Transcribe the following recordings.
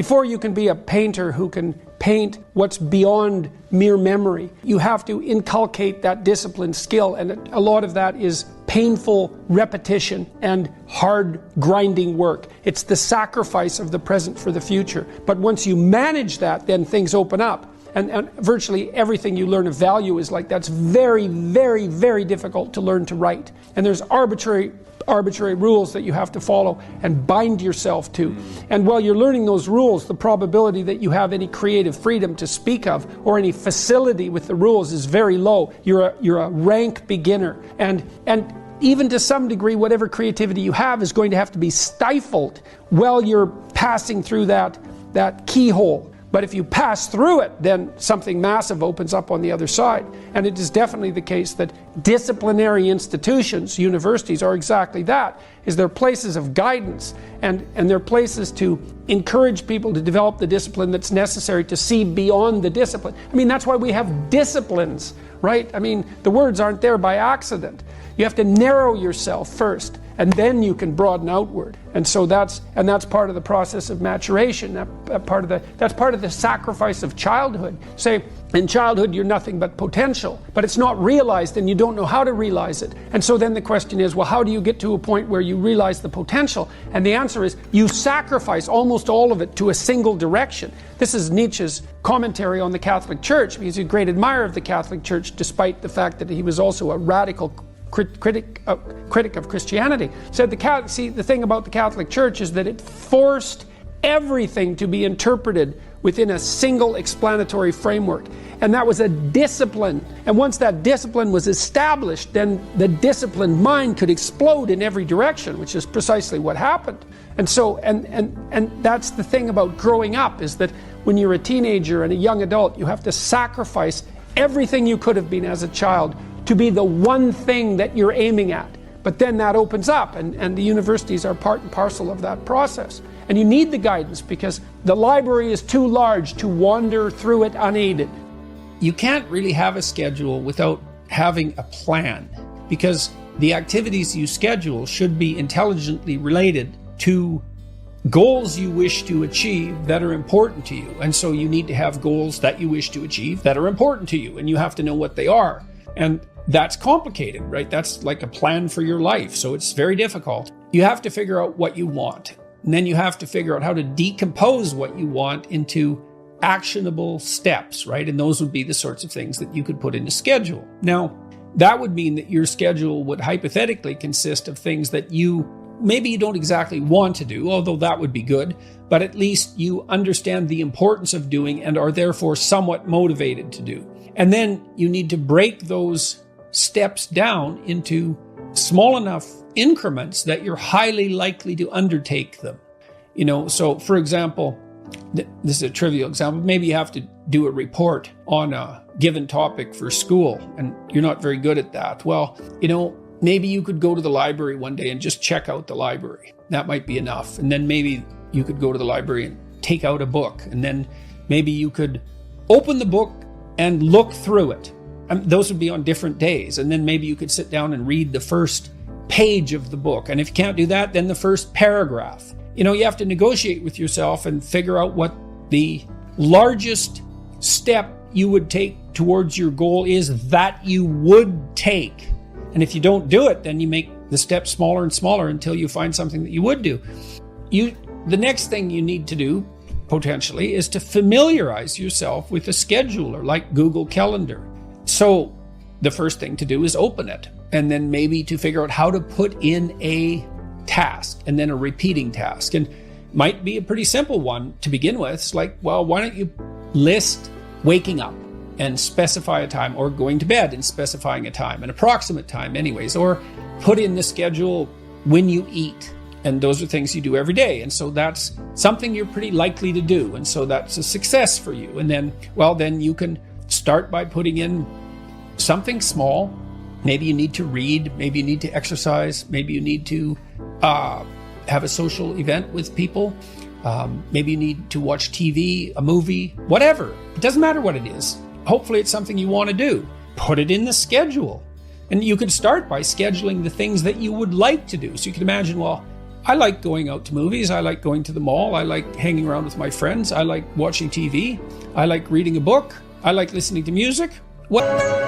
Before you can be a painter who can paint what's beyond mere memory, you have to inculcate that disciplined skill, and a lot of that is painful repetition and hard grinding work. It's the sacrifice of the present for the future. But once you manage that, then things open up. And virtually everything you learn of value is like that's very, very, very difficult to learn to write. And there's arbitrary rules that you have to follow and bind yourself to. And while you're learning those rules, the probability that you have any creative freedom to speak of or any facility with the rules is very low. You're a rank beginner. And even to some degree, whatever creativity you have is going to have to be stifled while you're passing through that keyhole. But if you pass through it, then something massive opens up on the other side. And it is definitely the case that disciplinary institutions, universities, are exactly that. They're places of guidance, and they're places to encourage people to develop the discipline that's necessary to see beyond the discipline. I mean, that's why we have disciplines, right? I mean, the words aren't there by accident. You have to narrow yourself first, and then you can broaden outward. And so that's part of the process of maturation. That's part of the sacrifice of childhood. Say, in childhood you're nothing but potential, but it's not realized and you don't know how to realize it. And so then the question is, well, how do you get to a point where you realize the potential? And the answer is, you sacrifice almost all of it to a single direction. This is Nietzsche's commentary on the Catholic Church. He's a great admirer of the Catholic Church, despite the fact that he was also a radical critic of Christianity. Said the thing about the Catholic Church is that it forced everything to be interpreted within a single explanatory framework. And that was a discipline. And once that discipline was established, then the disciplined mind could explode in every direction, which is precisely what happened. And so, and that's the thing about growing up, is that when you're a teenager and a young adult, you have to sacrifice everything you could have been as a child to be the one thing that you're aiming at. But then that opens up, and the universities are part and parcel of that process. And you need the guidance, because the library is too large to wander through it unaided. You can't really have a schedule without having a plan, because the activities you schedule should be intelligently related to goals you wish to achieve that are important to you. And so you need to have goals that you wish to achieve that are important to you, and you have to know what they are. And that's complicated, right? That's like a plan for your life. So it's very difficult. You have to figure out what you want. And then you have to figure out how to decompose what you want into actionable steps, right? And those would be the sorts of things that you could put in a schedule. Now, that would mean that your schedule would hypothetically consist of things that maybe you don't exactly want to do, although that would be good, but at least you understand the importance of doing and are therefore somewhat motivated to do. And then you need to break those steps down into small enough increments that you're highly likely to undertake them. So for example, this is a trivial example. Maybe you have to do a report on a given topic for school, and you're not very good at that. Well, maybe you could go to the library one day and just check out the library. That might be enough. And then maybe you could go to the library and take out a book. And then maybe you could open the book and look through it. Those would be on different days. And then maybe you could sit down and read the first page of the book. And if you can't do that, then the first paragraph. You have to negotiate with yourself and figure out what the largest step you would take towards your goal is that you would take. And if you don't do it, then you make the steps smaller and smaller until you find something that you would do. The next thing you need to do, potentially, is to familiarize yourself with a scheduler like Google Calendar. So the first thing to do is open it, and then maybe to figure out how to put in a task and then a repeating task. And might be a pretty simple one to begin with. It's like, well, why don't you list waking up and specify a time, or going to bed and specifying a time, an approximate time anyways, or put in the schedule when you eat. And those are things you do every day. And so that's something you're pretty likely to do. And so that's a success for you. And then you can start by putting in something small. Maybe you need to read, maybe you need to exercise, maybe you need to have a social event with people. Maybe you need to watch TV, a movie, whatever. It doesn't matter what it is. Hopefully it's something you want to do. Put it in the schedule. And you can start by scheduling the things that you would like to do. So you can imagine, well, I like going out to movies. I like going to the mall. I like hanging around with my friends. I like watching TV. I like reading a book. I like listening to music. Well,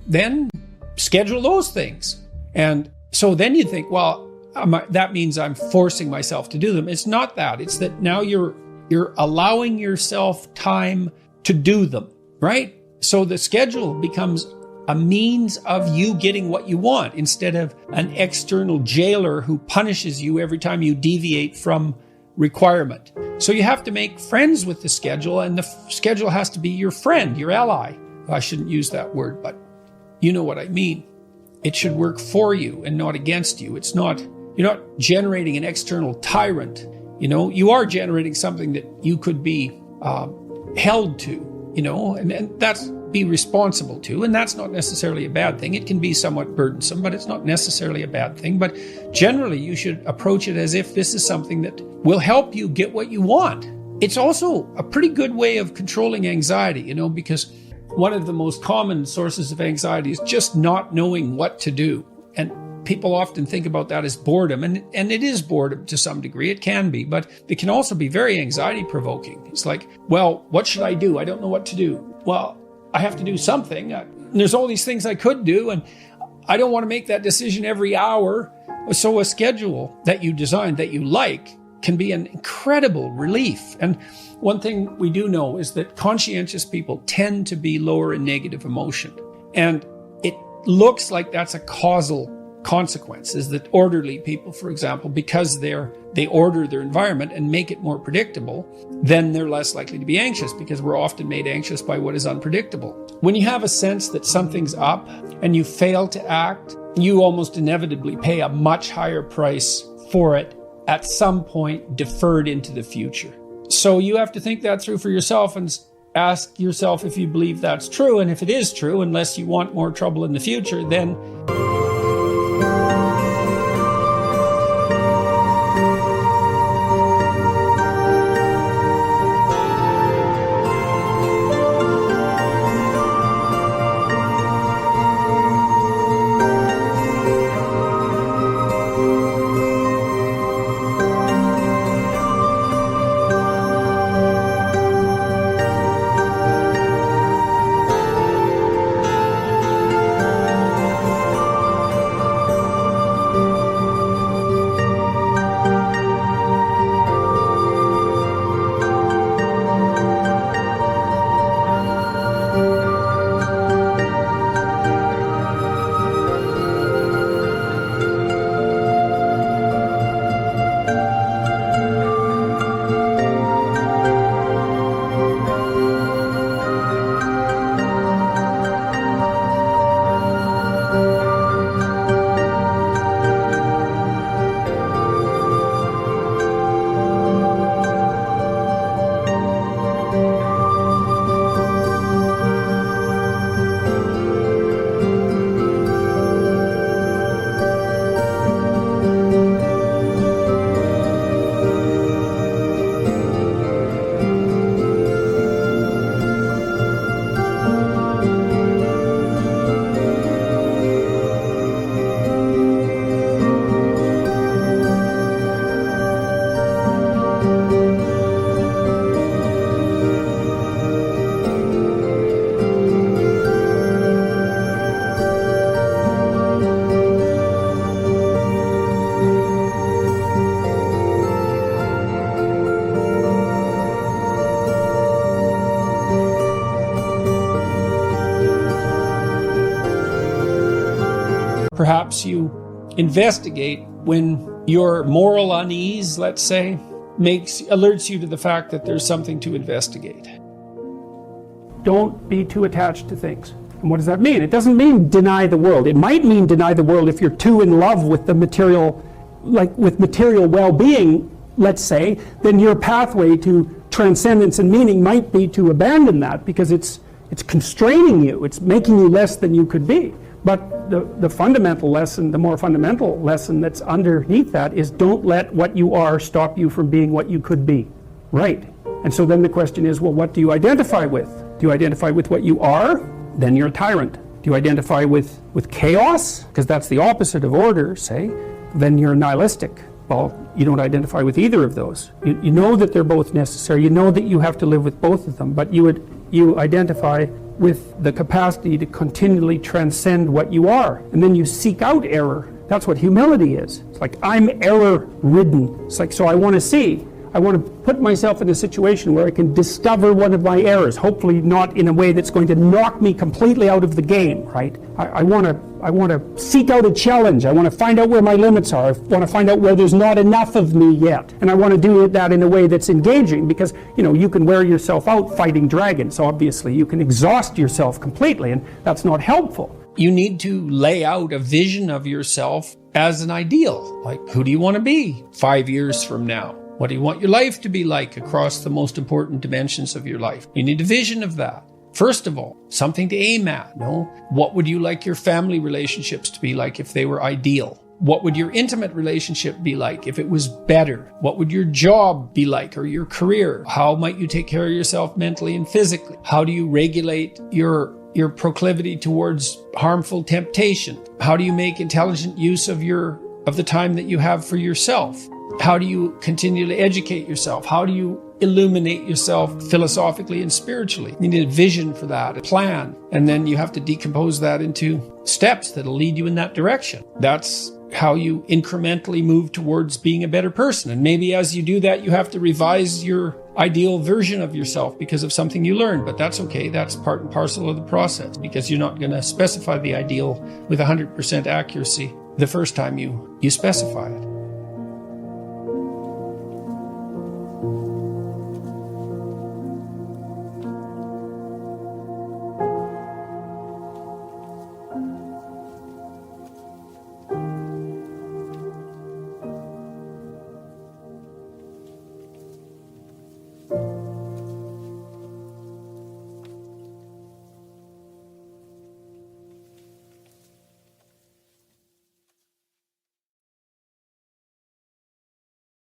then schedule those things. And so then you think, well, that means I'm forcing myself to do them. It's not that. It's that now you're allowing yourself time to do them, right? So the schedule becomes a means of you getting what you want instead of an external jailer who punishes you every time you deviate from requirement. So you have to make friends with the schedule, and the schedule has to be your friend, your ally. I shouldn't use that word, but you know what I mean. It should work for you and not against you. You're not generating an external tyrant. You are generating something that you could be held to, and that's be responsible to. And that's not necessarily a bad thing. It can be somewhat burdensome, but it's not necessarily a bad thing. But generally, you should approach it as if this is something that will help you get what you want. It's also a pretty good way of controlling anxiety, because one of the most common sources of anxiety is just not knowing what to do. And people often think about that as boredom. And it is boredom to some degree. It can be, but it can also be very anxiety provoking. It's like, well, what should I do? I don't know what to do. Well, I have to do something. There's all these things I could do, and I don't want to make that decision every hour. So a schedule that you design that you like can be an incredible relief. And one thing we do know is that conscientious people tend to be lower in negative emotion. And it looks like that's a causal consequence, is that orderly people, for example, because they order their environment and make it more predictable, then they're less likely to be anxious, because we're often made anxious by what is unpredictable. When you have a sense that something's up and you fail to act, you almost inevitably pay a much higher price for it at some point deferred into the future. So you have to think that through for yourself and ask yourself if you believe that's true. And if it is true, unless you want more trouble in the future, then Perhaps you investigate when your moral unease, let's say, alerts you to the fact that there's something to investigate. Don't be too attached to things. And what does that mean? It doesn't mean deny the world. It might mean deny the world if you're too in love with the material, like with material well-being, let's say, then your pathway to transcendence and meaning might be to abandon that because it's constraining you. It's making you less than you could be. But the fundamental lesson, the more fundamental lesson that's underneath that is don't let what you are stop you from being what you could be. Right. And so then the question is, well, what do you identify with? Do you identify with what you are? Then you're a tyrant. Do you identify with chaos? Because that's the opposite of order, say. Then you're nihilistic. Well, you don't identify with either of those. You know that they're both necessary. You know that you have to live with both of them, but you identify with the capacity to continually transcend what you are. And then you seek out error. That's what humility is. It's like, I'm error-ridden. It's like, so I want to put myself in a situation where I can discover one of my errors, hopefully not in a way that's going to knock me completely out of the game, right? I want to seek out a challenge. I want to find out where my limits are. I want to find out where there's not enough of me yet. And I want to do that in a way that's engaging because, you can wear yourself out fighting dragons, obviously. You can exhaust yourself completely, and that's not helpful. You need to lay out a vision of yourself as an ideal. Like, who do you want to be 5 years from now? What do you want your life to be like across the most important dimensions of your life? You need a vision of that. First of all, something to aim at. What would you like your family relationships to be like if they were ideal? What would your intimate relationship be like if it was better? What would your job be like or your career? How might you take care of yourself mentally and physically? How do you regulate your proclivity towards harmful temptation? How do you make intelligent use of the time that you have for yourself? How do you continually educate yourself? How do you illuminate yourself philosophically and spiritually? You need a vision for that, a plan, and then you have to decompose that into steps that'll lead you in that direction. That's how you incrementally move towards being a better person. And maybe as you do that, you have to revise your ideal version of yourself because of something you learned, but that's okay. That's part and parcel of the process because you're not going to specify the ideal with 100% accuracy the first time you specify it.